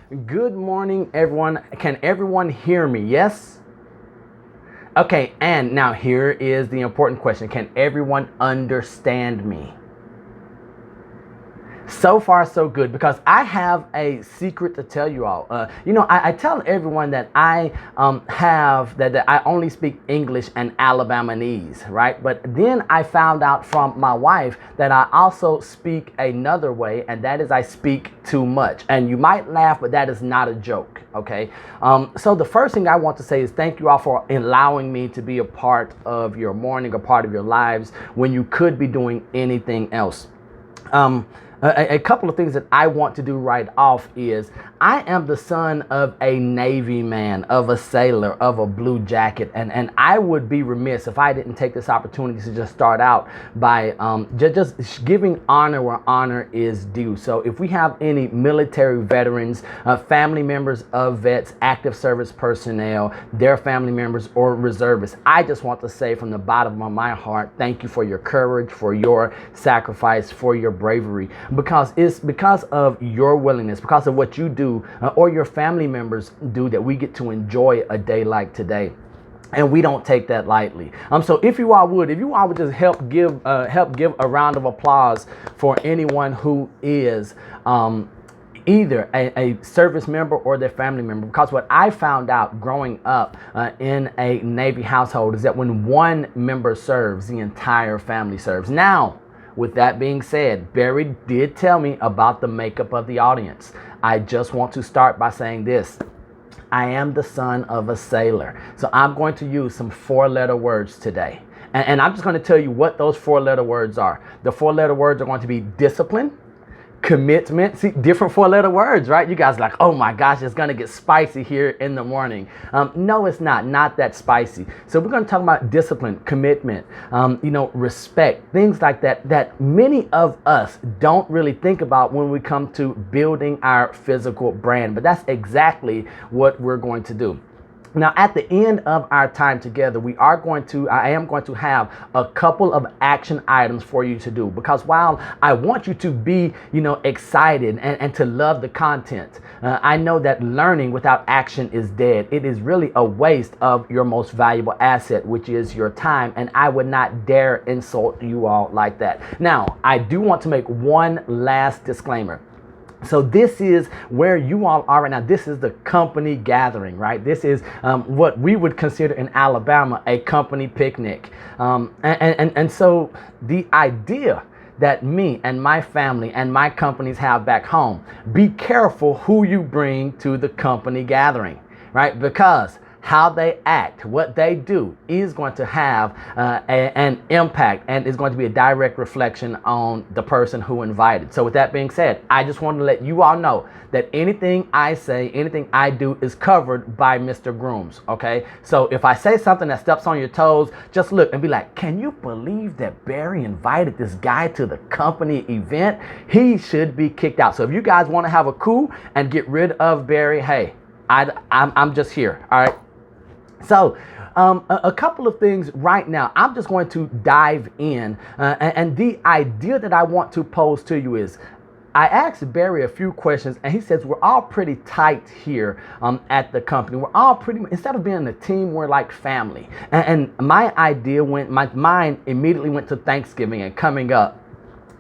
Good morning, everyone. Can everyone hear me? Yes? Okay, and now here is the important question. Can everyone understand me? So far, so good, because I have a secret to tell you all. I tell everyone that I that I only speak English and Alabamese, right? But then I found out from my wife that I also speak another way, and that is I speak too much. And you might laugh, but that is not a joke, okay? So the first thing I want to say is thank you all for allowing me to be a part of your morning, a part of your lives, when you could be doing anything else. A couple of things that I want to do right off is I am the son of a Navy man, of a sailor, of a blue jacket, and I would be remiss if I didn't take this opportunity to just start out by just giving honor where honor is due. So if we have any military veterans, family members of vets, active service personnel, their family members or reservists, I just want to say from the bottom of my heart, thank you for your courage, for your sacrifice, for your bravery. Because it's because of your willingness, because of what you do or your family members do, that we get to enjoy a day like today. And we don't take that lightly. So if you all would just help give a round of applause for anyone who is either a service member or their family member. Because what I found out growing up in a Navy household is that when one member serves, the entire family serves. Now, with that being said, Barry did tell me about the makeup of the audience. I just want to start by saying this. I am the son of a sailor. So I'm going to use some four-letter words today. And I'm just going to tell you what those four-letter words are. The four-letter words are going to be discipline, commitment. See, different four-letter words, right? You guys are like, oh my gosh, it's gonna get spicy here in the morning. No, it's not that spicy. So we're gonna talk about discipline, commitment, respect, things like that many of us don't really think about when we come to building our physical brand. But that's exactly what we're going to do. Now, at the end of our time together, I am going to have a couple of action items for you to do, because while I want you to be, excited and to love the content, I know that learning without action is dead. It is really a waste of your most valuable asset, which is your time. And I would not dare insult you all like that. Now, I do want to make one last disclaimer. So this is where you all are right now. This is the company gathering, right? This is what we would consider in Alabama a company picnic. And so the idea that me and my family and my companies have back home, be careful who you bring to the company gathering, right? Because how they act, what they do is going to have an impact, and is going to be a direct reflection on the person who invited. So with that being said, I just want to let you all know that anything I say, anything I do is covered by Mr. Grooms, okay? So if I say something that steps on your toes, just look and be like, can you believe that Barry invited this guy to the company event? He should be kicked out. So if you guys want to have a coup and get rid of Barry, hey, I'm just here, all right? So a couple of things right now. I'm just going to dive in. And the idea that I want to pose to you is, I asked Barry a few questions, and he says we're all pretty tight here at the company. We're all pretty, instead of being a team, we're like family. And my mind immediately went to Thanksgiving and coming up.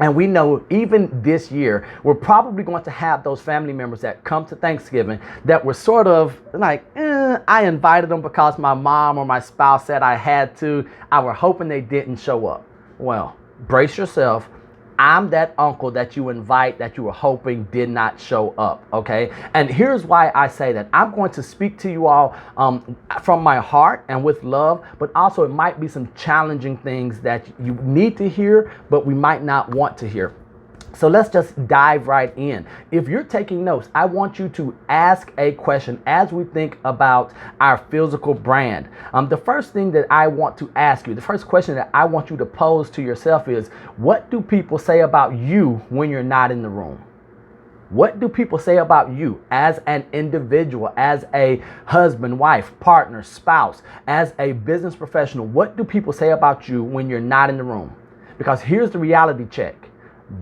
And we know even this year, we're probably going to have those family members that come to Thanksgiving that were sort of like, I invited them because my mom or my spouse said I had to. I were hoping they didn't show up. Well, brace yourself. I'm that uncle that you invite that you were hoping did not show up, okay? And here's why I say that. I'm going to speak to you all from my heart and with love, but also it might be some challenging things that you need to hear, but we might not want to hear. So let's just dive right in. If you're taking notes, I want you to ask a question as we think about our physical brand. The first thing that I want to ask you, the first question that I want you to pose to yourself is, what do people say about you when you're not in the room? What do people say about you as an individual, as a husband, wife, partner, spouse, as a business professional? What do people say about you when you're not in the room? Because here's the reality check.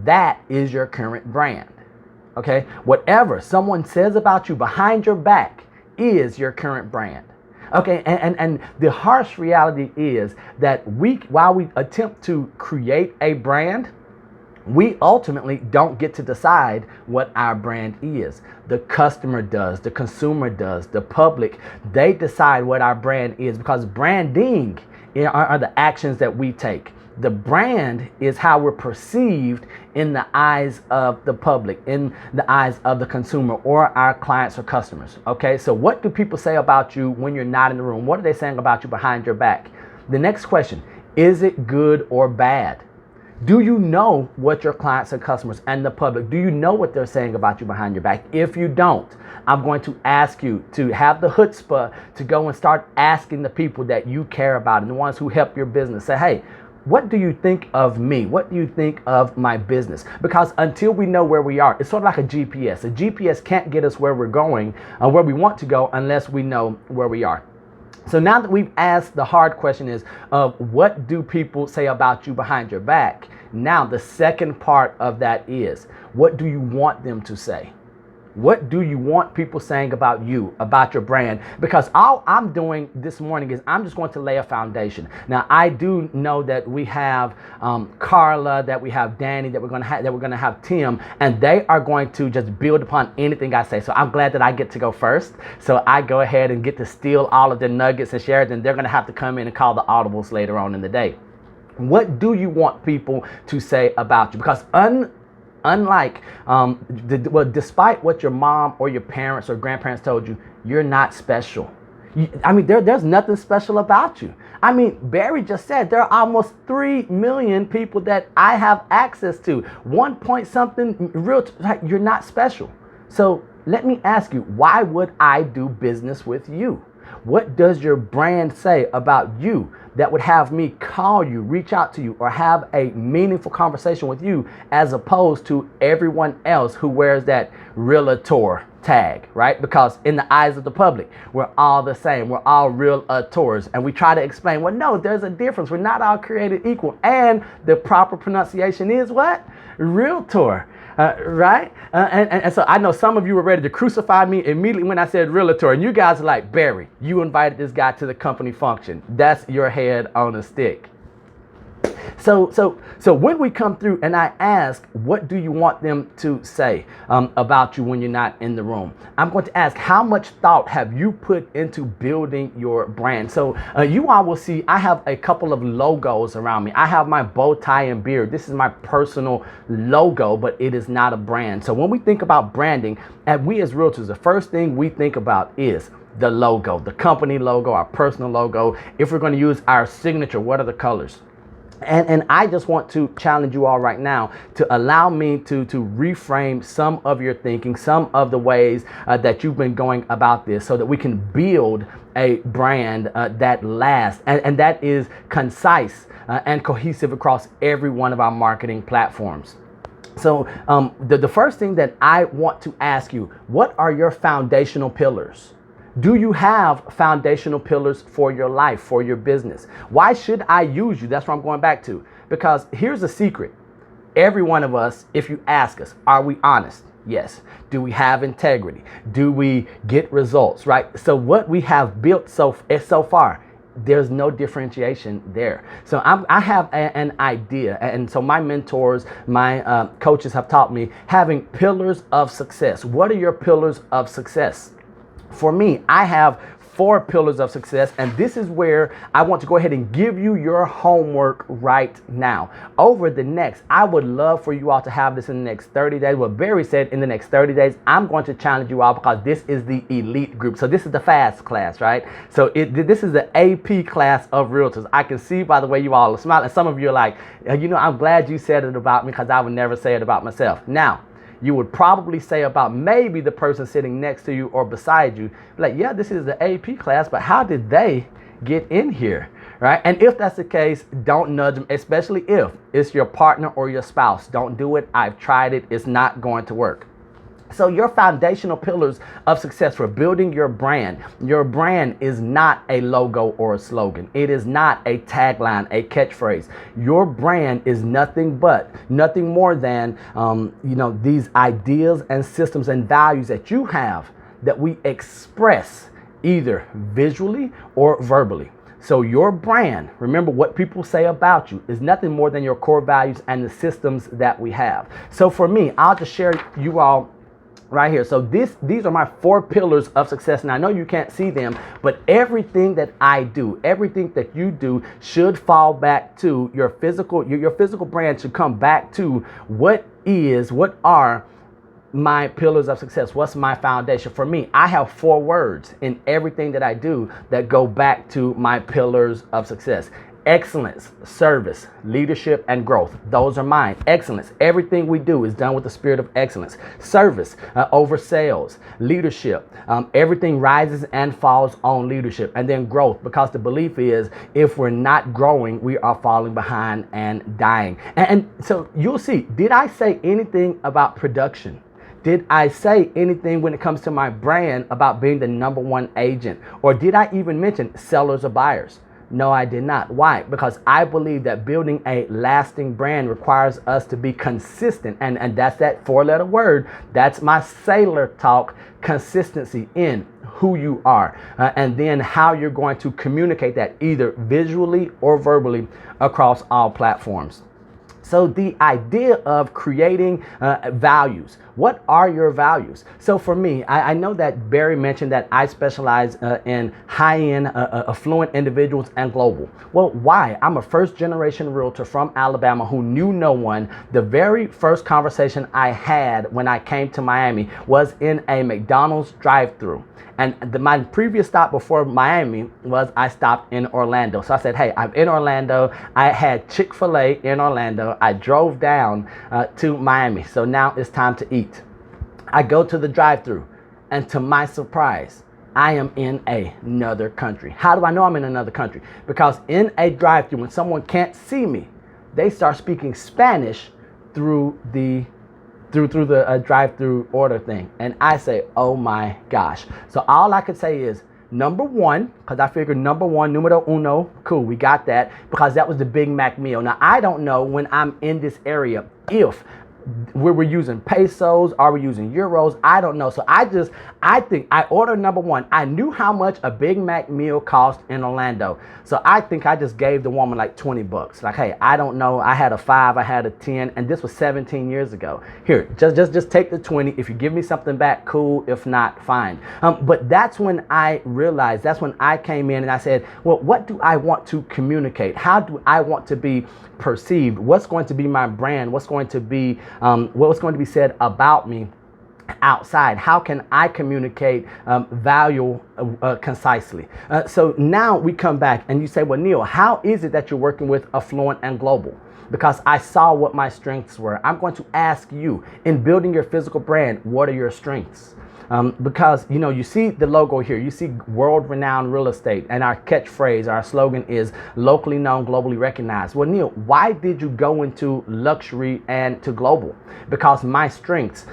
That is your current brand. Okay, whatever someone says about you behind your back is your current brand. Okay, and the harsh reality is that while we attempt to create a brand, we ultimately don't get to decide what our brand is. The customer does, the consumer does, the public, they decide what our brand is, because branding are the actions that we take. The brand is how we're perceived in the eyes of the public, in the eyes of the consumer or our clients or customers. Okay, so what do people say about you when you're not in the room? What are they saying about you behind your back? The next question, is it good or bad? Do you know what your clients and customers and the public, do you know what they're saying about you behind your back? If you don't, I'm going to ask you to have the chutzpah to go and start asking the people that you care about and the ones who help your business. Say, hey, what do you think of me? What do you think of my business? Because until we know where we are, it's sort of like a GPS. A GPS can't get us where we're going, where we want to go, unless we know where we are. So now that we've asked, the hard question is, what do people say about you behind your back? Now the second part of that is, what do you want them to say? What do you want people saying about you, about your brand? Because all I'm doing this morning is I'm just going to lay a foundation. Now, I do know that we have Carla, that we have Danny, that we're going to have Tim, and they are going to just build upon anything I say. So I'm glad that I get to go first. So I go ahead and get to steal all of the nuggets and share it, and they're going to have to come in and call the audibles later on in the day. What do you want people to say about you? Because unlike, despite what your mom or your parents or grandparents told you, you're not special. There's nothing special about you. Barry just said there are almost 3 million people that I have access to. 1 point something real. You're not special. So let me ask you, why would I do business with you? What does your brand say about you that would have me call you, reach out to you, or have a meaningful conversation with you, as opposed to everyone else who wears that realtor tag, right? Because in the eyes of the public, we're all the same. We're all realtors. And we try to explain, well, no, there's a difference. We're not all created equal. And the proper pronunciation is what? Realtor. Right? And so I know some of you were ready to crucify me immediately when I said realtor. And you guys are like, Barry, you invited this guy to the company function. That's your head on a stick. So when we come through and I ask, what do you want them to say about you when you're not in the room? I'm going to ask, how much thought have you put into building your brand? So you all will see I have a couple of logos around me. I have my bow tie and beard. This is my personal logo, but it is not a brand. So when we think about branding, and we as realtors, the first thing we think about is the logo, the company logo, our personal logo. If we're going to use our signature, what are the colors? And I just want to challenge you all right now to allow me to reframe some of your thinking, some of the ways that you've been going about this, so that we can build a brand that lasts and that is concise and cohesive across every one of our marketing platforms. So the first thing that I want to ask you, what are your foundational pillars? Do you have foundational pillars for your life, for your business? Why should I use you? That's what I'm going back to. Because here's a secret. Every one of us, if you ask us, are we honest? Yes. Do we have integrity? Do we get results, right? So what we have built so far, there's no differentiation there. So I have an idea. And so my mentors, my coaches have taught me having pillars of success. What are your pillars of success? For me, I have 4 pillars of success, and this is where I want to go ahead and give you your homework right now. Over the next, I would love for you all to have this in the next 30 days. What Barry said, in the next 30 days, I'm going to challenge you all, because this is the elite group. So this is the fast class, right? So this is the AP class of realtors. I can see by the way you all are smiling. Some of you are like, I'm glad you said it about me, because I would never say it about myself. Now, you would probably say about maybe the person sitting next to you or beside you, like, yeah, this is the AP class, but how did they get in here, right? And if that's the case, don't nudge them, especially if it's your partner or your spouse. Don't do it. I've tried it. It's not going to work. So your foundational pillars of success for building your brand is not a logo or a slogan. It is not a tagline, a catchphrase. Your brand is nothing more than, these ideas and systems and values that you have that we express either visually or verbally. So your brand, remember what people say about you, is nothing more than your core values and the systems that we have. So for me, I'll just share you all right here. So these are my 4 pillars of success. And I know you can't see them, but everything that I do, everything that you do should fall back to your physical brand should come back to what are my pillars of success. What's my foundation? For me, I have 4 words in everything that I do that go back to my pillars of success. Excellence, service, leadership, and growth. Those are mine. Excellence. Everything we do is done with the spirit of excellence. Service, over sales. Leadership. Everything rises and falls on leadership. And then growth, because the belief is if we're not growing, we are falling behind and dying. And so you'll see, did I say anything about production? Did I say anything when it comes to my brand about being the #1 agent? Or did I even mention sellers or buyers? No, I did not. Why? Because I believe that building a lasting brand requires us to be consistent. And that's that 4-letter word. That's my sailor talk, consistency in who you are. And then how you're going to communicate that either visually or verbally across all platforms. So the idea of creating values. What are your values? So for me, I know that Barry mentioned that I specialize in high-end, affluent individuals and global. Well, why? I'm a first-generation realtor from Alabama who knew no one. The very first conversation I had when I came to Miami was in a McDonald's drive-thru. And my previous stop before Miami was I stopped in Orlando. So I said, hey, I'm in Orlando. I had Chick-fil-A in Orlando. I drove down to Miami. So now it's time to eat. I go to the drive-thru, and to my surprise, I am in another country. How do I know I'm in another country? Because in a drive-thru, when someone can't see me, they start speaking Spanish through the drive-through order thing. And I say, oh my gosh. So all I could say is #1, because I figured #1, numero uno, cool, we got that, because that was the Big Mac meal. Now, I don't know when I'm in this area if we're using pesos, are we using euros? I don't know. So I think I ordered #1. I knew how much a Big Mac meal cost in Orlando. So I think I just gave the woman like $20. Like, hey, I don't know. I had a 5, I had a 10, and this was 17 years ago. Here, just take the 20. If you give me something back, cool. If not, fine. But that's when I realized, that's when I came in and I said, well, what do I want to communicate? How do I want to be perceived? What's going to be my brand? What's going to be said about me outside? How can I communicate value concisely? So now we come back and you say, well, Neil, how is it that you're working with affluent and global? Because I saw what my strengths were. I'm going to ask you, in building your physical brand, what are your strengths? Because, you see the logo here, you see world-renowned real estate, and our catchphrase, our slogan is locally known, globally recognized. Well, Neil, why did you go into luxury and to global? Because my strengths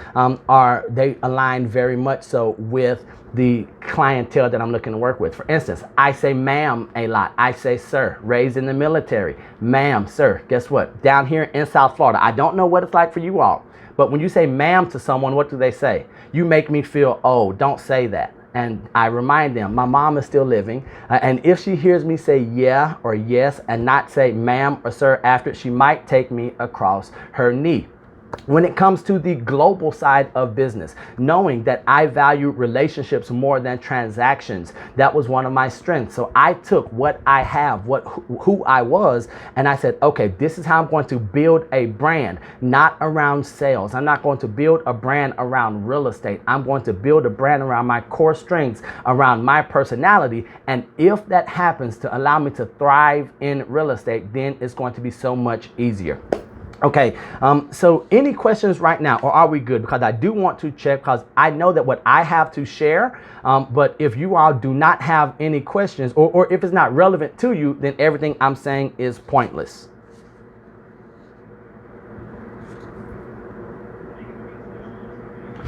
they align very much so with the clientele that I'm looking to work with. For instance, I say ma'am a lot. I say sir. Raised in the military, ma'am, sir. Guess what? Down here in South Florida, I don't know what it's like for you all, but when you say ma'am to someone, what do they say? You make me feel old. Don't say that. And I remind them, my mom is still living. And if she hears me say yeah or yes and not say ma'am or sir after it, she might take me across her knee. When it comes to the global side of business, knowing that I value relationships more than transactions, that was one of my strengths. So I took what I have, who I was, and I said, okay, this is how I'm going to build a brand, not around sales. I'm not going to build a brand around real estate. I'm going to build a brand around my core strengths, around my personality. And if that happens to allow me to thrive in real estate, then it's going to be so much easier. Okay, so any questions right now, or are we good? Because I do want to check, because I know that what I have to share, but if you all do not have any questions, or if it's not relevant to you, then everything I'm saying is pointless.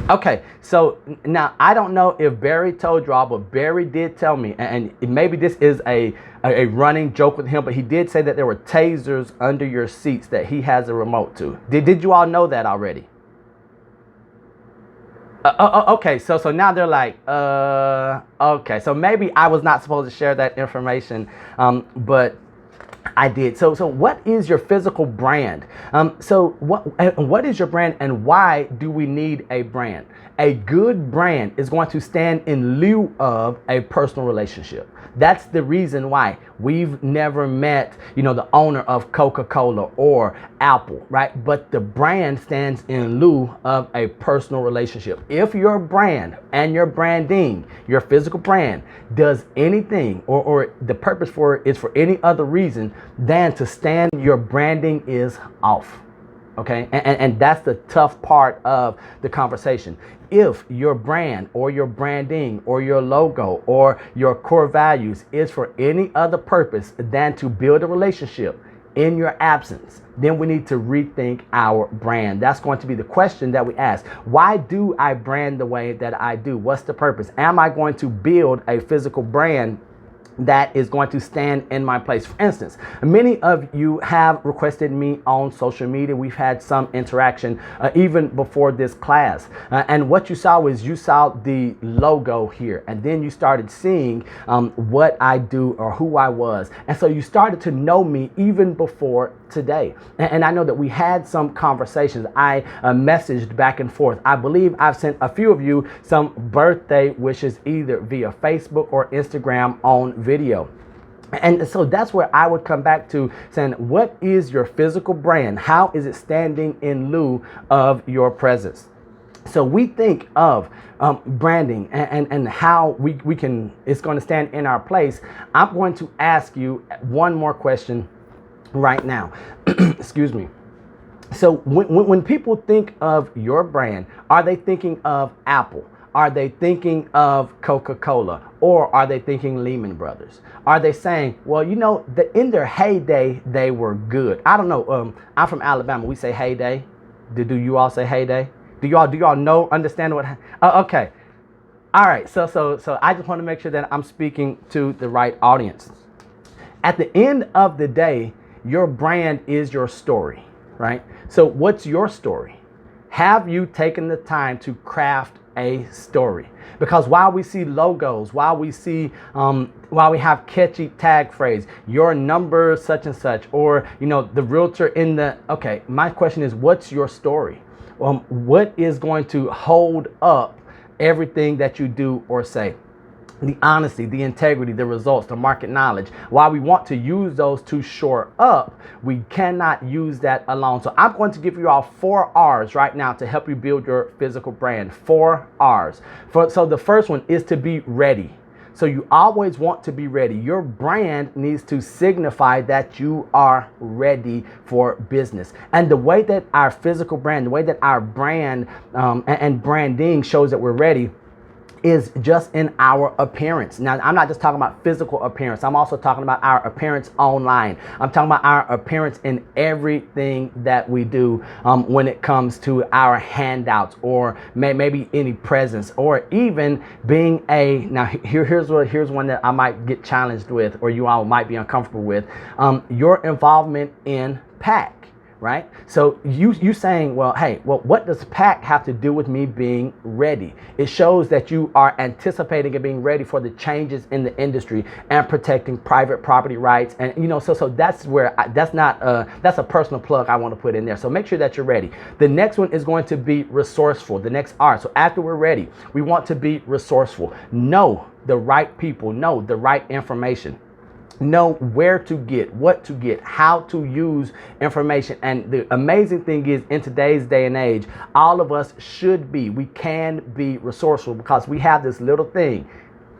Okay, so now I don't know if Barry told you all, but Barry did tell me, and maybe this is a running joke with him, but he did say that there were tasers under your seats that he has a remote to. Did you all know that already? Okay, so now they're like, okay, so maybe I was not supposed to share that information, but I did. So what is your physical brand? So what is your brand, and why do we need a brand? A good brand is going to stand in lieu of a personal relationship. That's the reason why we've never met, the owner of Coca-Cola or Apple, right? But the brand stands in lieu of a personal relationship. If your brand and your branding, your physical brand, does anything or the purpose for it is for any other reason than to stand, your branding is off. Okay, and that's the tough part of the conversation. If your brand or your branding or your logo or your core values is for any other purpose than to build a relationship in your absence, then we need to rethink our brand. That's going to be the question that we ask. Why do I brand the way that I do? What's the purpose? Am I going to build a physical brand that is going to stand in my place? For instance, many of you have requested me on social media. We've had some interaction even before this class. And what you saw was you saw the logo here, and then you started seeing what I do or who I was. And so you started to know me even before today. And I know that we had some conversations. I messaged back and forth. I believe I've sent a few of you some birthday wishes either via Facebook or Instagram on video. And so that's where I would come back to saying, what is your physical brand? How is it standing in lieu of your presence? So we think of branding and how we can, it's going to stand in our place. I'm going to ask you one more question right now. Excuse me. So when people think of your brand, are they thinking of Apple? Are they thinking of Coca-Cola? Or are they thinking Lehman Brothers? Are they saying, well, in their heyday, they were good? I don't know. I'm from Alabama. We say heyday. Do you all say heyday? Do y'all know, understand what? Okay. All right. So I just want to make sure that I'm speaking to the right audience. At the end of the day, your brand is your story, right? So what's your story? Have you taken the time to craft a story? Because while we see logos, while we have catchy tag phrase, your number such and such, or the realtor in the, okay, my question is, what's your story? What is going to hold up everything that you do or say? The honesty, the integrity, the results, the market knowledge. While we want to use those to shore up, we cannot use that alone. So I'm going to give you all 4 R's right now to help you build your physical brand. 4 R's. So the first one is to be ready. So you always want to be ready. Your brand needs to signify that you are ready for business. And the way that our physical brand, the way that our brand and branding shows that we're ready is just in our appearance. Now, I'm not just talking about physical appearance. I'm also talking about our appearance online. I'm talking about our appearance in everything that we do when it comes to our handouts or maybe any presence, or even being now here's one that I might get challenged with, or you all might be uncomfortable with, your involvement in PAC. Right? So you saying, well, hey, what does PAC have to do with me being ready? It shows that you are anticipating and being ready for the changes in the industry and protecting private property rights. And so that's where that's a personal plug I want to put in there. So make sure that you're ready. The next one is going to be resourceful. The next R. So after we're ready, we want to be resourceful. Know the right people. Know the right information. Know where to get, what to get, how to use information. And the amazing thing is, in today's day and age, all of us we can be resourceful, because we have this little thing.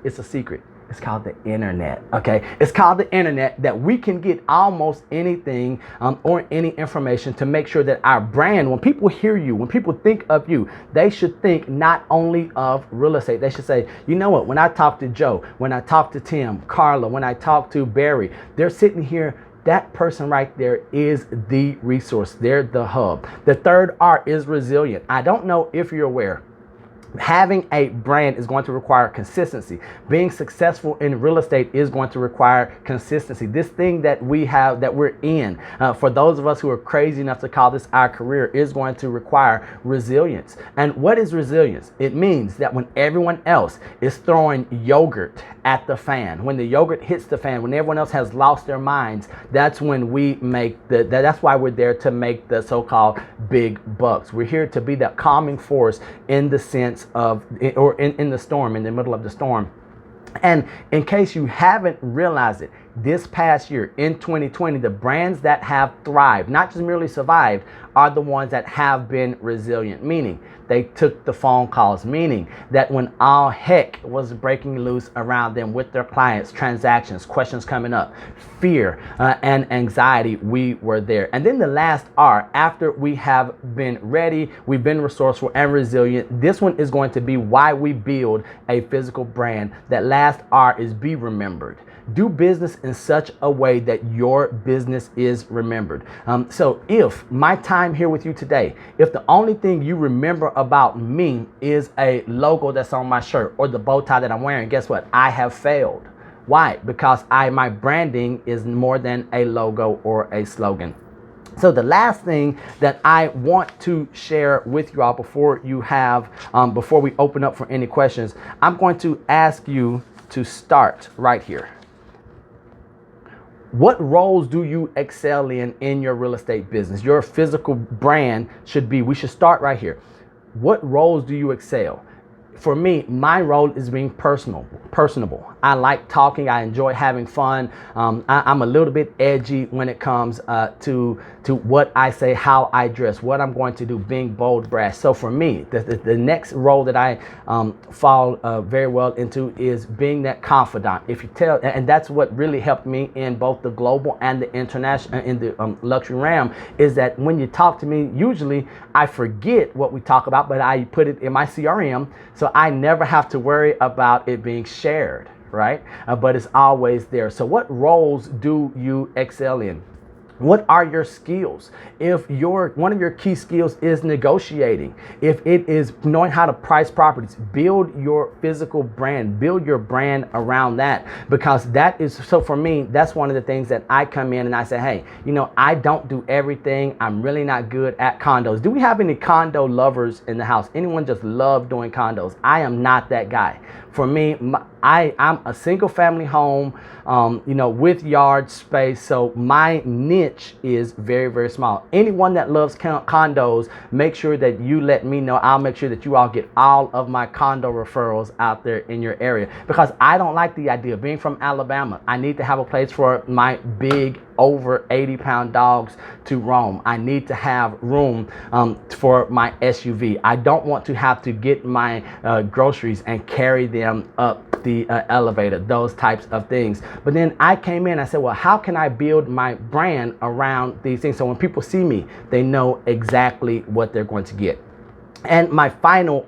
It's a secret. It's called the internet. Okay, it's called the internet, that we can get almost anything or any information to make sure that our brand, when people hear you, when people think of you, they should think not only of real estate. They should say, you know what, when I talk to Joe, when I talk to Tim, Carla, when I talk to Barry, they're sitting here. That person right there is the resource. They're the hub. The third R is resilient. I don't know if you're aware, Having a brand is going to require consistency. Being successful in real estate is going to require consistency. This thing that we have, that we're in, for those of us who are crazy enough to call this our career, is going to require resilience. And what is resilience? It means that when everyone else is throwing yogurt at the fan, when the yogurt hits the fan, when everyone else has lost their minds, that's when we make that's why we're there, to make the so-called big bucks. We're here to be that calming force in the sense of, or in the storm, in the middle of the storm. And in case you haven't realized it, this past year in 2020, the brands that have thrived, not just merely survived, are the ones that have been resilient, meaning they took the phone calls, meaning that when all heck was breaking loose around them with their clients, transactions, questions coming up, fear and anxiety, we were there. And then the last R, after we have been ready, we've been resourceful and resilient, this one is going to be why we build a physical brand. That last R is be remembered. Do business in such a way that your business is remembered. So if my time here with you today, if the only thing you remember about me is a logo that's on my shirt or the bow tie that I'm wearing, guess what? I have failed. Why? Because my branding is more than a logo or a slogan. So the last thing that I want to share with you all before we open up for any questions, I'm going to ask you to start right here. What roles do you excel in your real estate business? Your physical brand we should start right here. What roles do you excel? For me, my role is being personable. I like talking. I enjoy having fun. I'm a little bit edgy when it comes to what I say, how I dress, what I'm going to do, being bold, brash. So for me, the next role that I fall very well into is being that confidant. If you tell, and that's what really helped me in both the global and the international, in the luxury realm, is that when you talk to me, usually I forget what we talk about, but I put it in my CRM. So I never have to worry about it being shared, right? But it's always there. So what roles do you excel in? What are your skills? If one of your key skills is negotiating, if it is knowing how to price properties, build your physical brand, build your brand around that, because that is, so for me, that's one of the things that I come in and I say, hey, I don't do everything. I'm really not good at condos. Do we have any condo lovers in the house? Anyone just love doing condos? I am not that guy. For me, I'm a single family home, with yard space. So my niche is very, very small. Anyone that loves condos, make sure that you let me know. I'll make sure that you all get all of my condo referrals out there in your area, because I don't like the idea of being from Alabama. I need to have a place for my big over 80-pound dogs to roam. I need to have room for my SUV. I don't want to have to get my groceries and carry them up the elevator, those types of things. But then I came in, I said, well, how can I build my brand around these things? So when people see me, they know exactly what they're going to get. And my final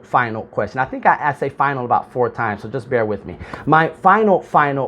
question, I think I say final about 4 times, so just bear with me. My final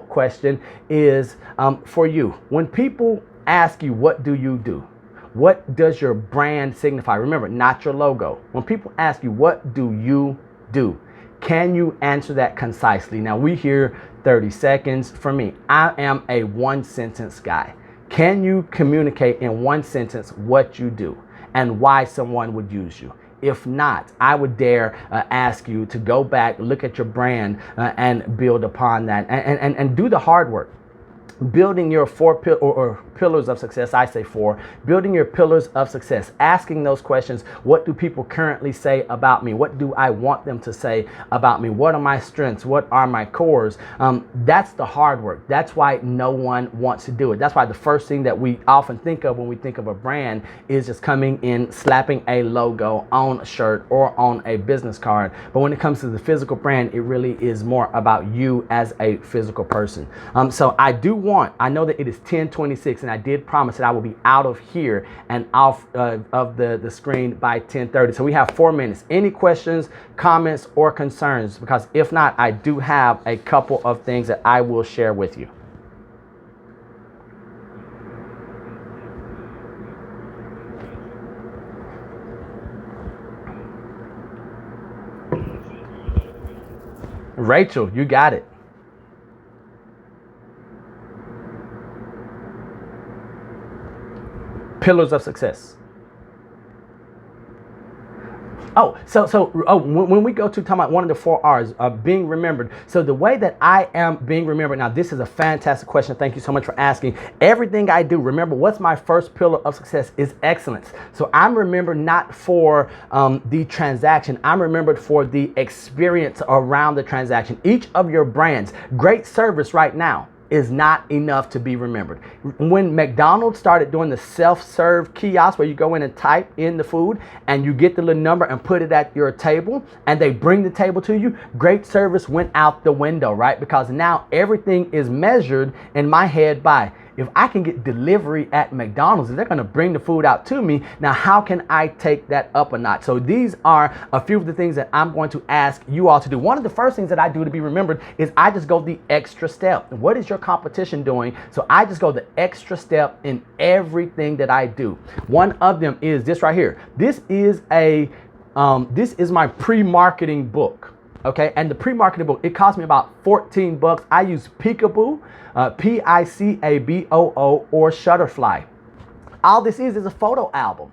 question is for you. When people ask you, what do you do? What does your brand signify? Remember, not your logo. When people ask you, what do you do? Can you answer that concisely? Now, we hear 30 seconds. For me, I am a 1-sentence guy. Can you communicate in 1 sentence what you do and why someone would use you? If not, I would dare ask you to go back, look at your brand and build upon that, and do the hard work. Building your 4 pillars of success, I say 4, building your pillars of success, asking those questions. What do people currently say about me? What do I want them to say about me? What are my strengths? What are my cores? That's the hard work. That's why no one wants to do it. That's why the first thing that we often think of when we think of a brand is just coming in, slapping a logo on a shirt or on a business card. But when it comes to the physical brand, it really is more about you as a physical person. So I know that it is 10:26, and I did promise that I will be out of here and off of the screen by 10:30. So we have 4 minutes. Any questions, comments, or concerns? Because if not, I do have a couple of things that I will share with you. Rachel, you got it. Pillars of success. When we go to talk about one of the 4 R's, being remembered. So the way that I am being remembered, now this is a fantastic question. Thank you so much for asking. Everything I do, remember, what's my first pillar of success is excellence. So I'm remembered not for the transaction. I'm remembered for the experience around the transaction. Each of your brands, great service right now is not enough to be remembered. When McDonald's started doing the self-serve kiosk where you go in and type in the food and you get the little number and put it at your table and they bring the table to you, great service went out the window, right? Because now everything is measured in my head by, if I can get delivery at McDonald's, if they're going to bring the food out to me, now how can I take that up a notch? So these are a few of the things that I'm going to ask you all to do. One of the first things that I do to be remembered is I just go the extra step. What is your competition doing? So I just go the extra step in everything that I do. One of them is this right here. This is my pre-marketing book. Okay, and the pre-marketing book, it cost me about 14 bucks. I use Peekaboo, Picaboo, or Shutterfly. All this is a photo album,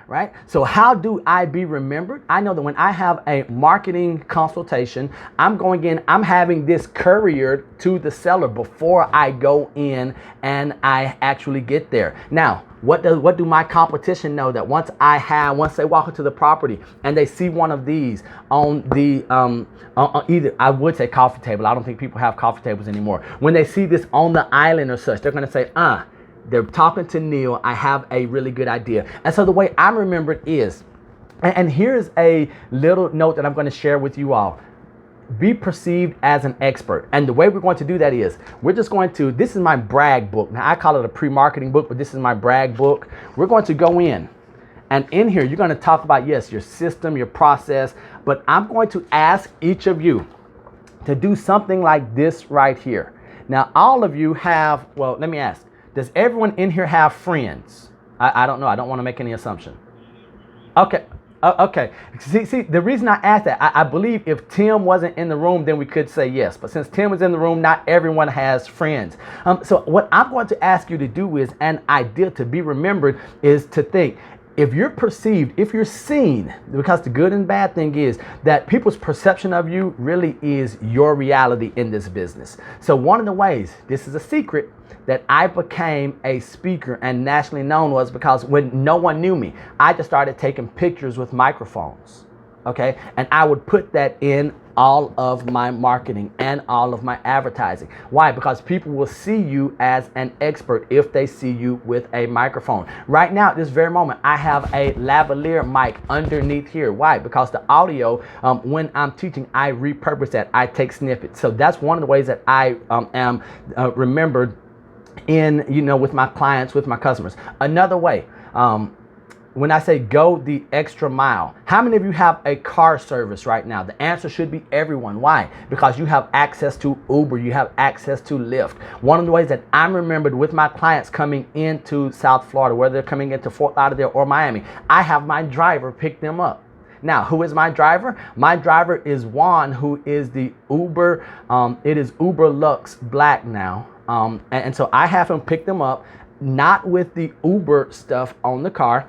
right? So how do I be remembered? I know that when I have a marketing consultation, I'm going in, I'm having this couriered to the seller before I go in and I actually get there. Now, what do my competition know that once they walk into the property and they see one of these on the either, I would say coffee table. I don't think people have coffee tables anymore. When they see this on the island or such, they're going to say, they're talking to Neil. I have a really good idea. And so the way I'm remembered is, and here's a little note that I'm going to share with you all. Be perceived as an expert. And the way we're going to do that is this is my brag book. Now I call it a pre-marketing book, but this is my brag book. We're going to go in, and in here, you're going to talk about, yes, your system, your process, but I'm going to ask each of you to do something like this right here. Now, all of you have, well, let me ask, does everyone in here have friends? I don't know. I don't want to make any assumption. Okay. Okay. See, the reason I asked that, I believe if Tim wasn't in the room, then we could say yes. But since Tim was in the room, not everyone has friends. So what I'm going to ask you to do is, an idea to be remembered is to think, if you're perceived, if you're seen, because the good and bad thing is that people's perception of you really is your reality in this business. So one of the ways, this is a secret, that I became a speaker and nationally known was because when no one knew me, I just started taking pictures with microphones. Okay, and I would put that in all of my marketing and all of my advertising. Why? Because people will see you as an expert if they see you with a microphone. Right now, at this very moment, I have a lavalier mic underneath here. Why? Because the audio, when I'm teaching, I repurpose that. I take snippets. So that's one of the ways that I am remembered in, with my clients, with my customers. Another way, when I say go the extra mile, how many of you have a car service right now? The answer should be everyone. Why? Because you have access to Uber, you have access to Lyft. One of the ways that I'm remembered with my clients coming into South Florida, whether they're coming into Fort Lauderdale or Miami, I have my driver pick them up. Now, who is my driver? My driver is Juan, who is the Uber, it is Uber Lux Black now. And so I have him pick them up, not with the Uber stuff on the car,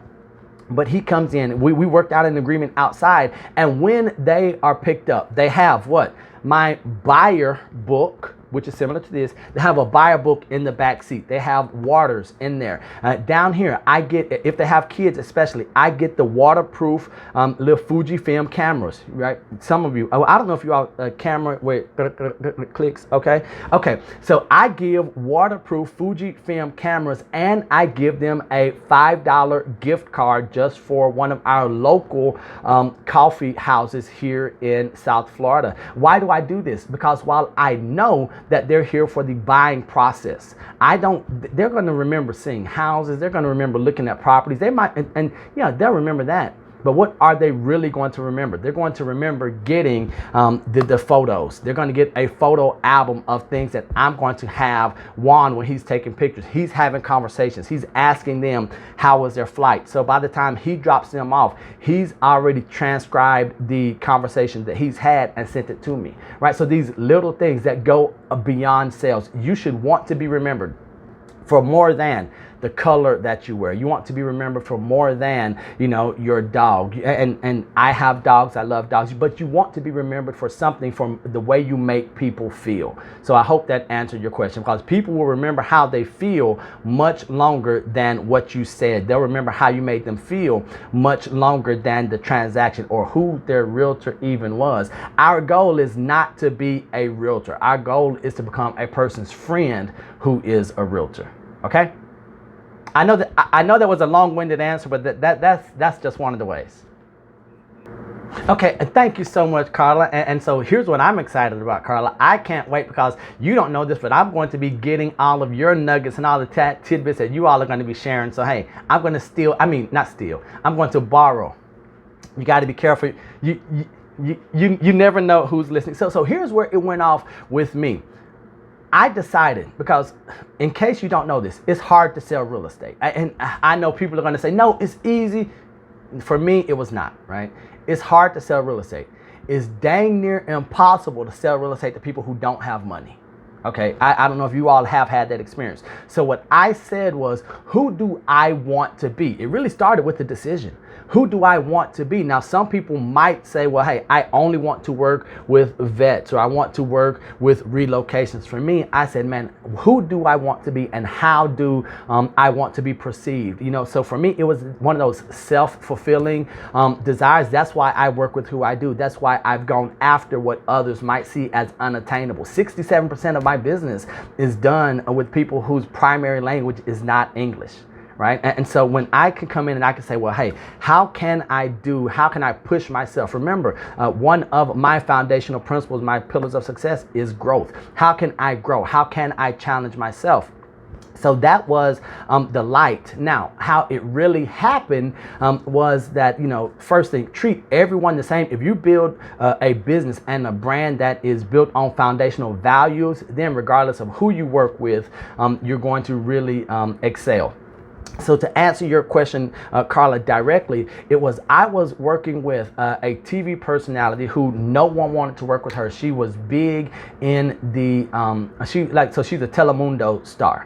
but he comes in. We worked out an agreement outside, and when they are picked up, they have what? My buyer book, which is similar to this. They have a buyer book in the back seat. They have waters in there. Down here, I get, if they have kids especially, I get the waterproof little Fujifilm cameras, right? Some of you, I don't know if you all camera, wait, clicks, okay? Okay, so I give waterproof Fujifilm cameras, and I give them a $5 gift card just for one of our local coffee houses here in South Florida. Why do I do this? Because while I know that they're here for the buying process, they're going to remember seeing houses. They're going to remember looking at properties. They might, and they'll remember that. But what are they really going to remember? They're going to remember getting the photos. They're going to get a photo album of things that I'm going to have Juan when he's taking pictures. He's having conversations. He's asking them how was their flight. So by the time he drops them off, he's already transcribed the conversation that he's had and sent it to me, right? So these little things that go beyond sales, you should want to be remembered for more than the color that you wear. You want to be remembered for more than, your dog. And I have dogs, I love dogs, but you want to be remembered for something, from the way you make people feel. So I hope that answered your question, because people will remember how they feel much longer than what you said. They'll remember how you made them feel much longer than the transaction or who their realtor even was. Our goal is not to be a realtor. Our goal is to become a person's friend who is a realtor. Okay? I know that was a long-winded answer, but that's just one of the ways. Okay, and thank you so much, Carla. And so here's what I'm excited about, Carla. I can't wait, because you don't know this, but I'm going to be getting all of your nuggets and all the tidbits that you all are going to be sharing. So hey, I'm going to not steal. I'm going to borrow. You got to be careful. You never know who's listening. So here's where it went off with me. I decided, because in case you don't know this, it's hard to sell real estate. And I know people are going to say, no, it's easy. For me, it was not, right? It's hard to sell real estate. It's dang near impossible to sell real estate to people who don't have money. Okay, I don't know if you all have had that experience. So what I said was, who do I want to be? It really started with the decision. Who do I want to be? Now, some people might say, well, hey, I only want to work with vets, or I want to work with relocations. For me, I said, man, who do I want to be, and how do I want to be perceived? So for me, it was one of those self-fulfilling desires. That's why I work with who I do. That's why I've gone after what others might see as unattainable. 67% of my business is done with people whose primary language is not English. Right? And so when I can come in and I can say, well, hey, how can I push myself? Remember, one of my foundational principles, my pillars of success, is growth. How can I grow? How can I challenge myself? So that was the light. Now, how it really happened was that, first thing, treat everyone the same. If you build a business and a brand that is built on foundational values, then regardless of who you work with, you're going to really excel. So to answer your question, Carla, directly, I was working with a TV personality who no one wanted to work with her. She was big in the she's a Telemundo star,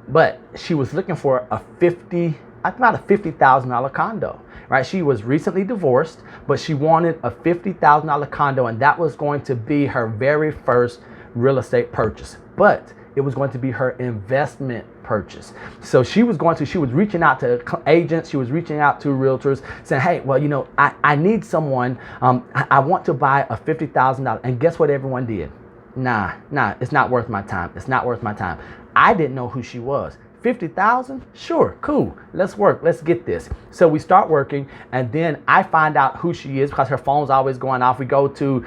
but she was looking for about a $50,000 condo. Right? She was recently divorced, but she wanted a $50,000 condo, and that was going to be her very first real estate purchase. But it was going to be her investment purchase. So she was reaching out to agents, she was reaching out to realtors, saying, hey, well, I need someone, I want to buy a $50,000. And guess what everyone did? Nah, it's not worth my time. It's not worth my time. I didn't know who she was. 50,000? Sure, cool. Let's work. Let's get this. So we start working, and then I find out who she is, because her phone's always going off. We go to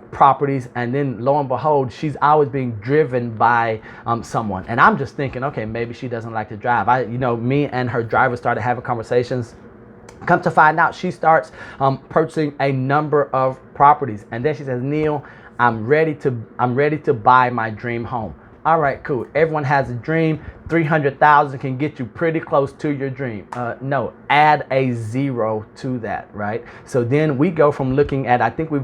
properties, and then lo and behold, she's always being driven by someone. And I'm just thinking, okay, maybe she doesn't like to drive. Me and her driver started having conversations. Come to find out, she starts purchasing a number of properties, and then she says, Neil, I'm ready to buy my dream home. All right, cool. Everyone has a dream. 300,000 can get you pretty close to your dream. No, add a zero to that, right? So then we go from looking at, I think we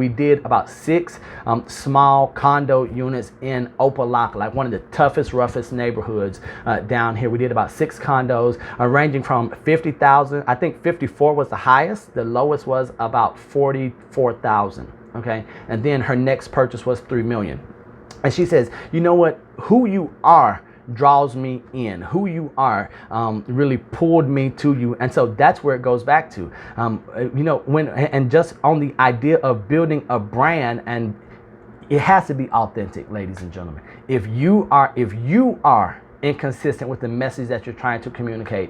did about 6 small condo units in Opa-locka, like one of the toughest, roughest neighborhoods down here. We did about 6 condos ranging from 50,000. I think 54 was the highest. The lowest was about 44,000. Okay, and then her next purchase was 3 million. And she says, you know what? Who you are draws me in. Who you are really pulled me to you. And so that's where it goes back to, and just on the idea of building a brand, and it has to be authentic, ladies and gentlemen. If you are inconsistent with the message that you're trying to communicate,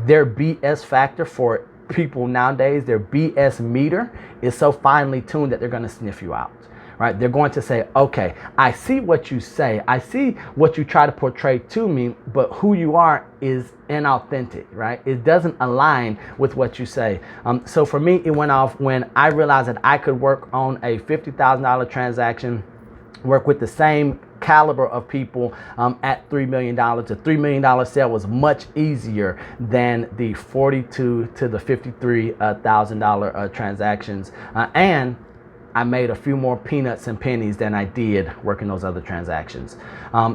their BS factor for people nowadays, their BS meter is so finely tuned that they're going to sniff you out. right? They're going to say, okay, I see what you say. I see what you try to portray to me, but who you are is inauthentic, right? It doesn't align with what you say. So for me, it went off when I realized that I could work on a $50,000 transaction, work with the same caliber of people at $3 million. The $3 million sale was much easier than the $42,000 to the $53,000 transactions. And I made a few more peanuts and pennies than I did working those other transactions.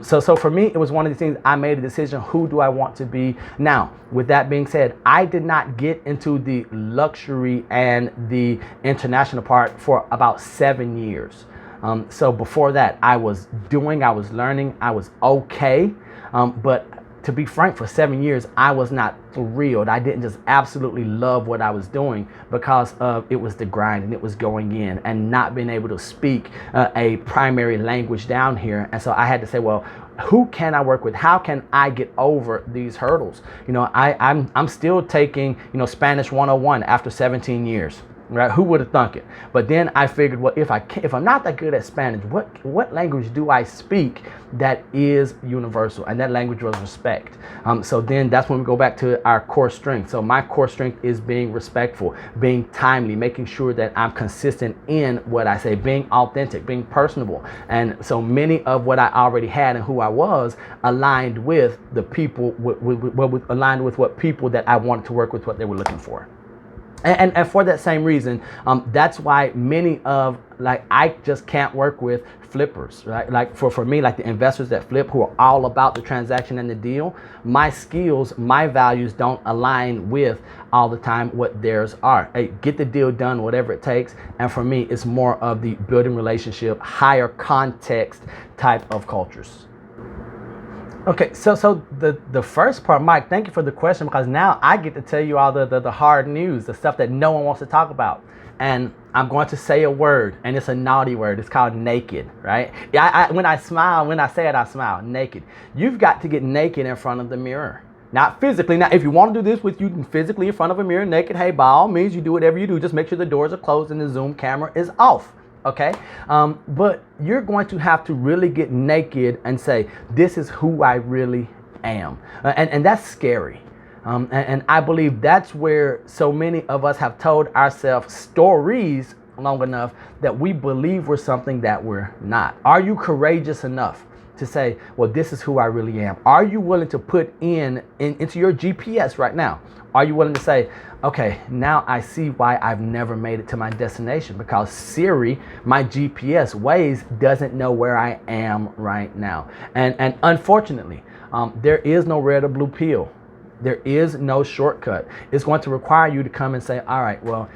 So for me, it was one of the things. I made a decision, who do I want to be? Now, with that being said, I did not get into the luxury and the international part for about 7 years. So before that, I was learning, I was okay. But to be frank, for 7 years, I was not thrilled. I didn't just absolutely love what I was doing because of it was the grind and it was going in and not being able to speak a primary language down here. And so I had to say, well, who can I work with? How can I get over these hurdles? I'm still taking, Spanish 101 after 17 years. Right? Who would have thunk it? But then I figured, well, if I'm not that good at Spanish, what language do I speak that is universal? And that language was respect. So then that's when we go back to our core strength. So my core strength is being respectful, being timely, making sure that I'm consistent in what I say, being authentic, being personable. And so many of what I already had and who I was aligned with the people, aligned with what people that I wanted to work with, what they were looking for. And for that same reason, that's why many of, I just can't work with flippers, right? Like for me, like the investors that flip, who are all about the transaction and the deal, my skills, my values don't align with all the time what theirs are. Hey, get the deal done, whatever it takes. And for me, it's more of the building relationship, higher context type of cultures. Okay, so the first part, Mike, thank you for the question, because now I get to tell you all the hard news, the stuff that no one wants to talk about. And I'm going to say a word, and it's a naughty word. It's called naked, right? Yeah, when I say it, I smile. Naked. You've got to get naked in front of the mirror. Not physically. Now, if you want to do this with you physically in front of a mirror, naked, hey, by all means, you do whatever you do. Just make sure the doors are closed and the Zoom camera is off. Okay, but you're going to have to really get naked and say, this is who I really am. And that's scary. And I believe that's where so many of us have told ourselves stories long enough that we believe we're something that we're not. Are you courageous enough to say, well, this is who I really am? Are you willing to put into your GPS right now? Are you willing to say, okay, now I see why I've never made it to my destination, because Siri, my GPS Waze, doesn't know where I am right now. And unfortunately, there is no red or blue pill. There is no shortcut. It's going to require you to come and say, all right, well,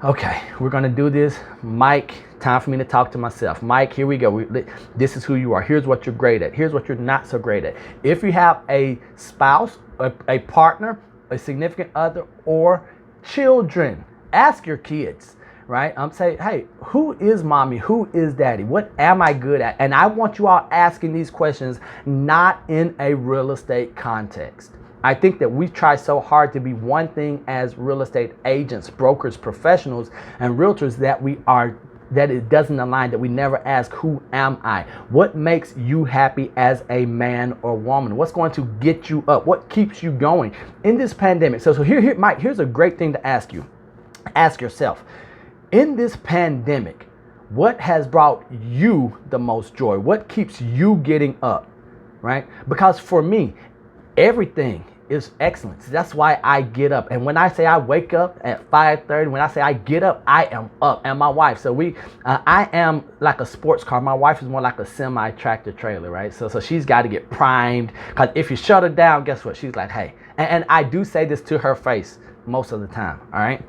okay, we're going to do this. Mike, time for me to talk to myself. Mike, here we go. This is who you are. Here's what you're great at. Here's what you're not so great at. If you have a spouse, a partner, a significant other, or children, ask your kids, right? Say, hey, who is mommy? Who is daddy? What am I good at? And I want you all asking these questions not in a real estate context. I think that we try so hard to be one thing as real estate agents, brokers, professionals, and realtors that it doesn't align, that we never ask, who am I? What makes you happy as a man or woman? What's going to get you up? What keeps you going in this pandemic? So here, Mike, here's a great thing to ask you. Ask yourself, in this pandemic, what has brought you the most joy? What keeps you getting up, right? Because for me, everything is excellence. That's why I get up. And when I say I wake up at 5:30, when I say I get up, I am up. And my wife, so I am like a sports car. My wife is more like a semi-tractor trailer, right? So she's got to get primed, because if you shut her down, guess what? She's like, hey. And I do say this to her face most of the time, all right?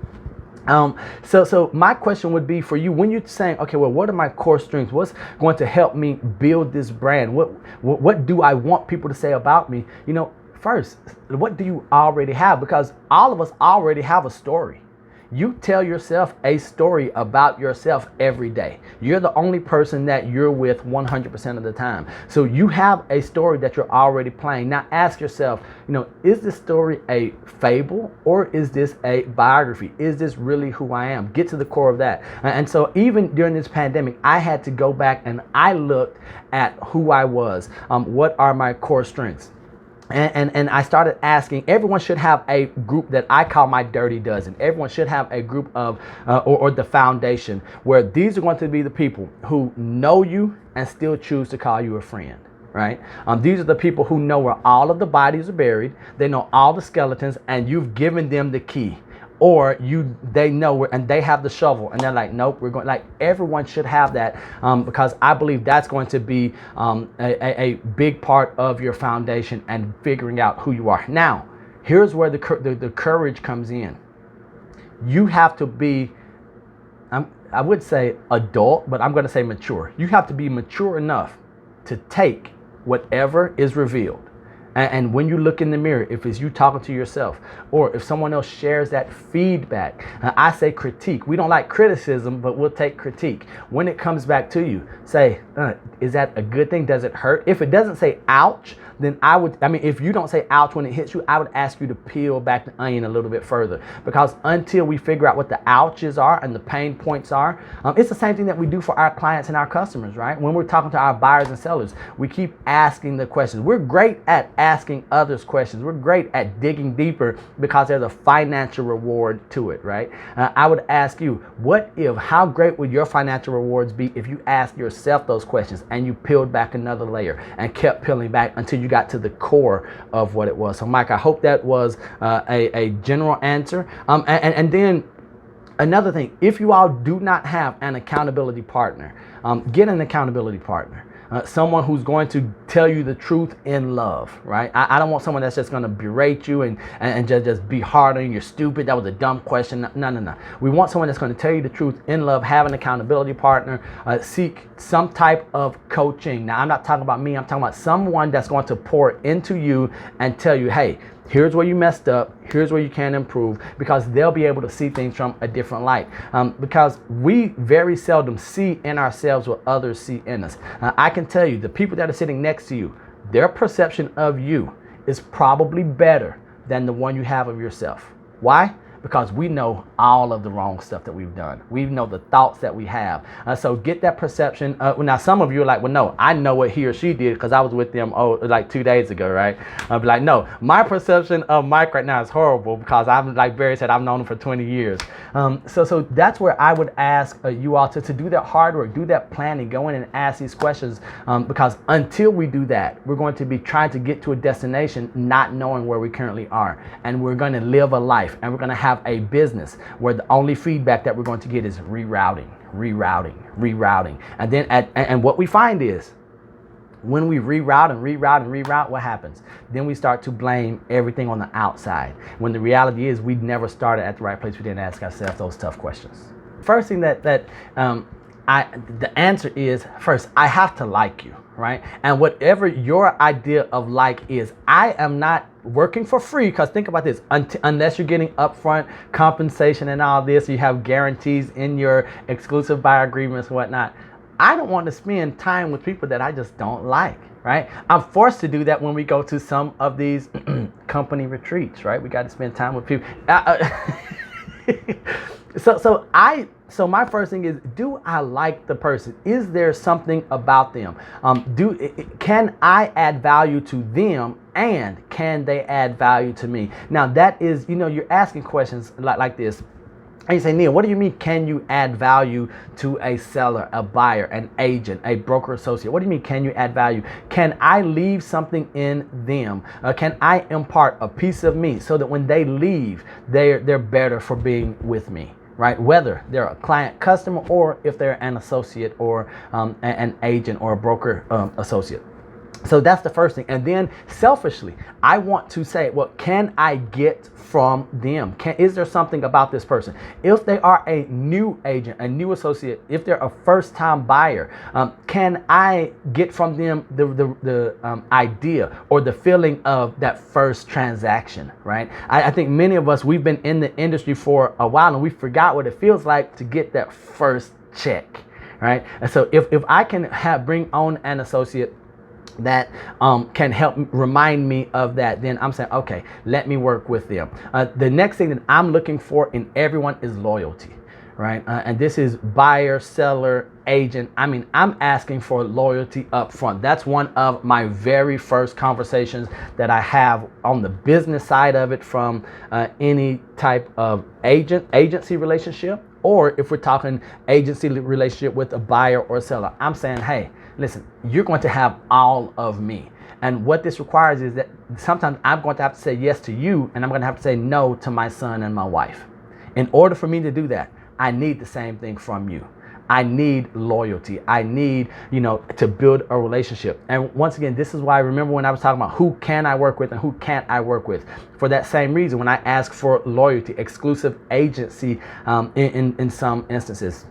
So my question would be for you, when you're saying, okay, well, what are my core strengths? What's going to help me build this brand? What do I want people to say about me? First, what do you already have? Because all of us already have a story. You tell yourself a story about yourself every day. You're the only person that you're with 100% of the time. So you have a story that you're already playing. Now ask yourself, is this story a fable or is this a biography? Is this really who I am? Get to the core of that. And so even during this pandemic, I had to go back and I looked at who I was. What are my core strengths? And I started asking, everyone should have a group that I call my dirty dozen. Everyone should have a group of, or the foundation, where these are going to be the people who know you and still choose to call you a friend. Right? These are the people who know where all of the bodies are buried. They know all the skeletons, and you've given them the key. Or they know where, and they have the shovel, and they're like, nope, we're going. Like everyone should have that, because I believe that's going to be a big part of your foundation and figuring out who you are. Now, here's where the courage comes in. You have to be, I would say adult, but I'm going to say mature. You have to be mature enough to take whatever is revealed. And when you look in the mirror, if it's you talking to yourself, or if someone else shares that feedback, I say critique. We don't like criticism, but we'll take critique. When it comes back to you, say, is that a good thing? Does it hurt? If it doesn't say ouch, then if you don't say ouch when it hits you, I would ask you to peel back the onion a little bit further. Because until we figure out what the ouches are and the pain points are, it's the same thing that we do for our clients and our customers, right? When we're talking to our buyers and sellers, we keep asking the questions. We're great at asking others questions. We're great at digging deeper because there's a financial reward to it, right? I would ask you, how great would your financial rewards be if you asked yourself those questions and you peeled back another layer and kept peeling back until you got to the core of what it was. So Mike, I hope that was a general answer. And then another thing, if you all do not have an accountability partner, get an accountability partner. Someone who's going to tell you the truth in love, right? I don't want someone that's just going to berate you and just be hard on you. You're stupid. That was a dumb question. No. We want someone that's going to tell you the truth in love, have an accountability partner, seek some type of coaching. Now, I'm not talking about me. I'm talking about someone that's going to pour into you and tell you, hey, here's where you messed up. Here's where you can improve, because they'll be able to see things from a different light. Because we very seldom see in ourselves what others see in us. I can tell you, the people that are sitting next to you, their perception of you is probably better than the one you have of yourself. Why? Because we know all of the wrong stuff that we've done. We know the thoughts that we have. So get that perception. Now, some of you are like, well, no, I know what he or she did because I was with them like 2 days ago, right? I'll be like, no, my perception of Mike right now is horrible because I'm, like Barry said, I've known him for 20 years. So that's where I would ask you all to do that hard work, do that planning, go in and ask these questions, because until we do that, we're going to be trying to get to a destination not knowing where we currently are. And we're going to live a life, and we're going to have a business where the only feedback that we're going to get is rerouting. And then and what we find is when we reroute, what happens? Then we start to blame everything on the outside, when the reality is we never started at the right place. We didn't ask ourselves those tough questions. First thing the answer is, first, I have to like you, right? And whatever your idea of like is, I am not working for free, because think about this, unless you're getting upfront compensation and all this, you have guarantees in your exclusive buyer agreements and whatnot. I don't want to spend time with people that I just don't like, right? I'm forced to do that when we go to some of these company retreats, right? We got to spend time with people. So my first thing is, do I like the person? Is there something about them? Can I add value to them, and can they add value to me? Now that is, you're asking questions like this. And you say, Neil, what do you mean, can you add value to a seller, a buyer, an agent, a broker associate? What do you mean, can you add value? Can I leave something in them? Can I impart a piece of me so that when they leave, they're better for being with me? Right? Whether they're a client, customer, or if they're an associate or an agent or a broker associate. So that's the first thing. And then selfishly, I want to say, what can I get from them? Is there something about this person? If they are a new agent, a new associate, if they're a first time buyer, can I get from them the idea or the feeling of that first transaction, right? I think many of us, we've been in the industry for a while and we forgot what it feels like to get that first check, right? And so if I can bring on an associate that can help remind me of that, then I'm saying, okay, let me work with them. The next thing that I'm looking for in everyone is loyalty, right? And this is buyer, seller, agent. I mean, I'm asking for loyalty up front. That's one of my very first conversations that I have on the business side of it, from any type of agency relationship, or if we're talking agency relationship with a buyer or seller. I'm saying, hey, listen, you're going to have all of me. And what this requires is that sometimes I'm going to have to say yes to you, and I'm going to have to say no to my son and my wife. In order for me to do that, I need the same thing from you. I need loyalty. I need, to build a relationship. And once again, this is why I remember when I was talking about who can I work with and who can't I work with. For that same reason, when I ask for loyalty, exclusive agency, in some instances,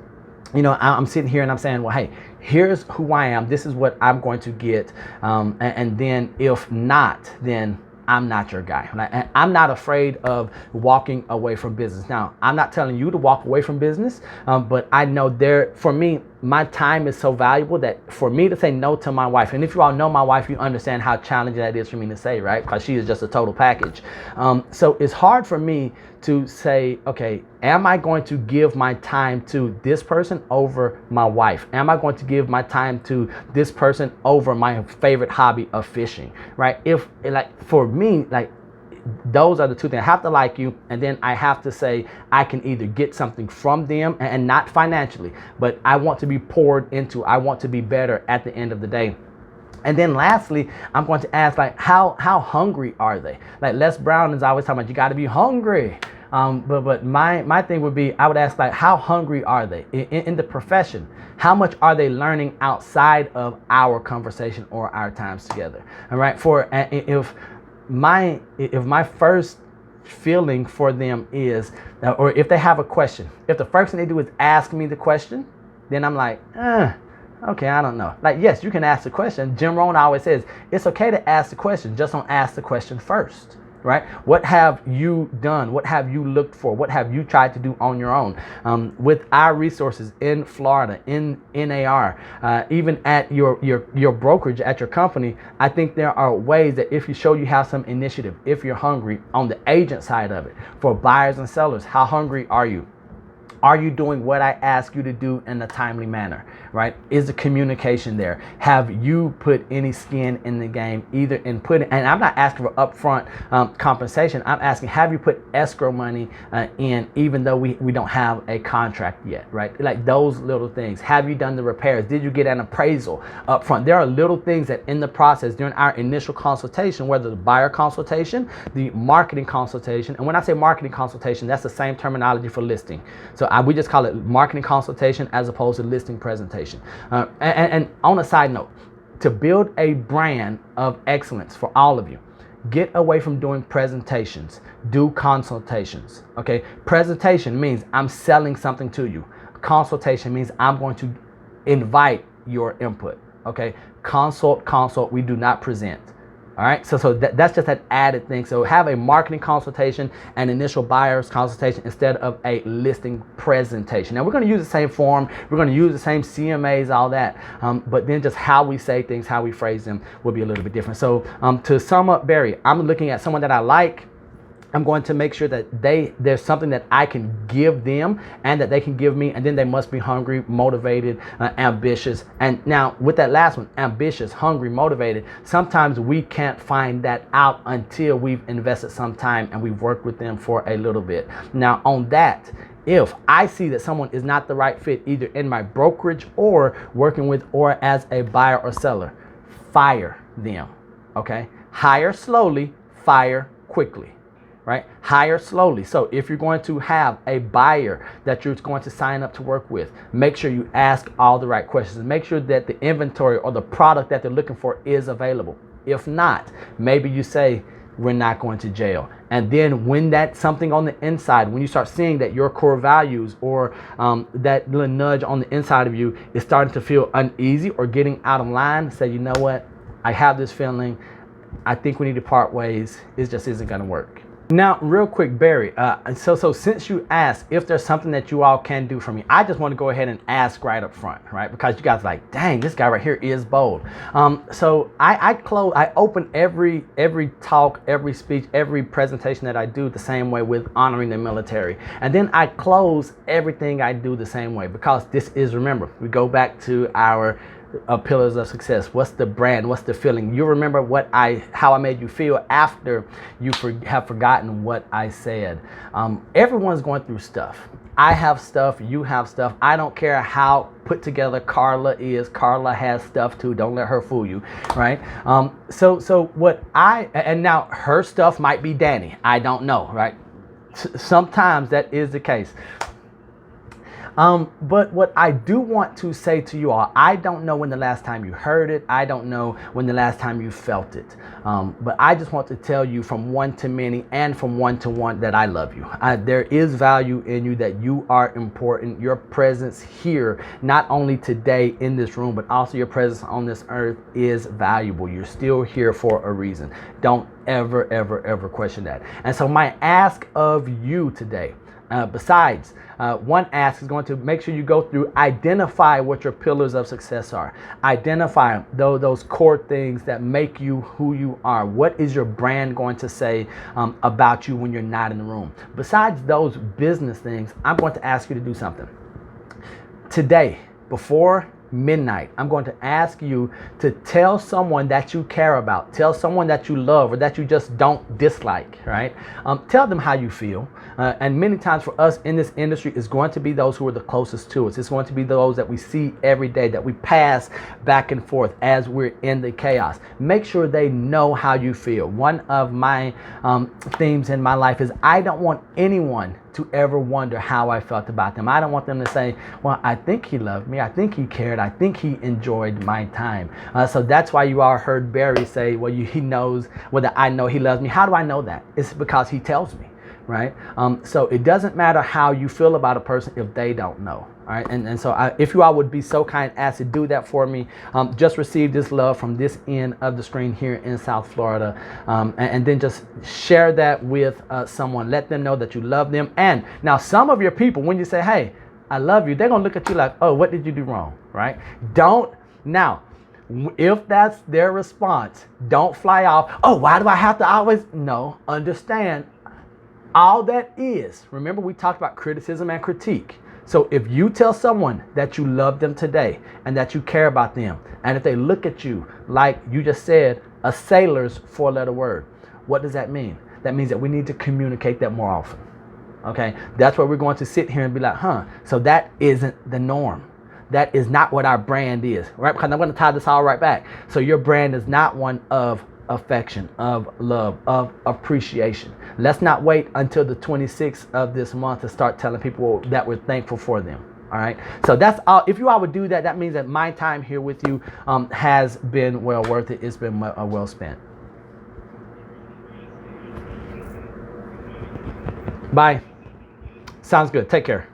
I'm sitting here and I'm saying, well, hey, here's who I am. This is what I'm going to get. And then if not, then I'm not your guy. And I'm not afraid of walking away from business. Now, I'm not telling you to walk away from business, but I know for me, my time is so valuable that for me to say no to my wife, and if you all know my wife, you understand how challenging that is for me to say, right? Because she is just a total package. So it's hard for me to say, okay, am I going to give my time to this person over my wife? Am I going to give my time to this person over my favorite hobby of fishing, right? For me, those are the two things. I have to like you, and then I have to say I can either get something from them, and not financially, but I want to be poured into. I want to be better at the end of the day. And then lastly, I'm going to ask, how hungry are they? Les Brown is always talking about, you got to be hungry. But my thing would be, I would ask, how hungry are they in the profession? How much are they learning outside of our conversation or our times together? All right. If my first feeling for them is, or if they have a question, if the first thing they do is ask me the question, then I'm like, okay, I don't know. Yes, you can ask the question. Jim Rohn always says, it's okay to ask the question, just don't ask the question first, right? What have you done? What have you looked for? What have you tried to do on your own? With our resources in Florida, in NAR, even at your brokerage, at your company, I think there are ways that if you show you have some initiative, if you're hungry on the agent side of it, for buyers and sellers, how hungry are you? Are you doing what I ask you to do in a timely manner, right? Is the communication there? Have you put any skin in the game, either in putting, and I'm not asking for upfront compensation. I'm asking, have you put escrow money in, even though we don't have a contract yet, right? Those little things. Have you done the repairs? Did you get an appraisal up front? There are little things that in the process during our initial consultation, whether the buyer consultation, the marketing consultation, and when I say marketing consultation, that's the same terminology for listing. So we just call it marketing consultation as opposed to listing presentation. And on a side note, to build a brand of excellence for all of you, get away from doing presentations. Do consultations. Okay. Presentation means I'm selling something to you. Consultation means I'm going to invite your input. Okay. Consult. We do not present. All right, so that's just that added thing. So have a marketing consultation and initial buyer's consultation instead of a listing presentation. Now we're going to use the same form, we're going to use the same CMAs, all that, but then just how we say things, how we phrase them will be a little bit different. So to sum up, Barry, I'm looking at someone that I like. I'm going to make sure that there's something that I can give them and that they can give me, and then they must be hungry, motivated, ambitious. And now with that last one, ambitious, hungry, motivated, sometimes we can't find that out until we've invested some time and we've worked with them for a little bit. Now on that, if I see that someone is not the right fit, either in my brokerage or working with or as a buyer or seller, fire them. Okay? Hire slowly, fire quickly. right? Hire slowly. So if you're going to have a buyer that you're going to sign up to work with, make sure you ask all the right questions and make sure that the inventory or the product that they're looking for is available. If not, maybe you say, we're not going to jail. And then when that's something on the inside, when you start seeing that your core values or that little nudge on the inside of you is starting to feel uneasy or getting out of line, say, you know what? I have this feeling. I think we need to part ways. It just isn't going to work. Now, real quick, Barry, so since you asked if there's something that you all can do for me, I just want to go ahead and ask right up front, right? Because you guys are like, dang, this guy right here is bold. So I open every talk, every speech, every presentation that I do the same way with honoring the military. And then I close everything I do the same way because this is, remember, we go back to our pillars of success. What's the brand? What's the feeling? You remember how I made you feel after you have forgotten what I said. Everyone's going through stuff. I have stuff. You have stuff. I don't care how put together Carla is. Carla has stuff too. Don't let her fool you, right? So what and now her stuff might be Danny. I don't know, right? Sometimes that is the case. But what I do want to say to you all, I don't know when the last time you heard it. I don't know when the last time you felt it. But I just want to tell you from one to many and from one to one that I love you. There is value in you, that you are important. Your presence here, not only today in this room, but also your presence on this earth is valuable. You're still here for a reason. Don't ever question that. And so my ask of you today, besides one ask, is going to make sure you go through, identify what your pillars of success are. Identify those core things that make you who you are. What is your brand going to say about you when you're not in the room? Besides those business things, I'm going to ask you to do something. Today, before midnight, I'm going to ask you to tell someone that you care about, tell someone that you love or that you just don't dislike, right? Tell them how you feel. And many times for us in this industry, it's going to be those who are the closest to us. It's going to be those that we see every day, that we pass back and forth as we're in the chaos. Make sure they know how you feel. One of my themes in my life is I don't want anyone to ever wonder how I felt about them. I don't want them to say, well, I think he loved me. I think he cared. I think he enjoyed my time. So that's why you all heard Barry say, well, he knows whether I know he loves me. How do I know that? It's because he tells me, right? So it doesn't matter how you feel about a person if they don't know. All right, and so if you all would be so kind as to do that for me, just receive this love from this end of the screen here in South Florida, and then just share that with someone. Let them know that you love them. And now some of your people, when you say, hey, I love you, they're going to look at you like, oh, what did you do wrong, right? Now, if that's their response, don't fly off, oh, why do I have to always? No, understand, all that is, remember we talked about criticism and critique. So if you tell someone that you love them today and that you care about them, and if they look at you like you just said, a sailor's four-letter word, what does that mean? That means that we need to communicate that more often. Okay, that's where we're going to sit here and be like, so that isn't the norm. That is not what our brand is, right? Because I'm going to tie this all right back. So your brand is not one of affection, of love, of appreciation. Let's not wait until the 26th of this month to start telling people that we're thankful for them. All right. So that's all. If you all would do that, that means that my time here with you has been well worth it. It's been well spent. Bye. Sounds good. Take care.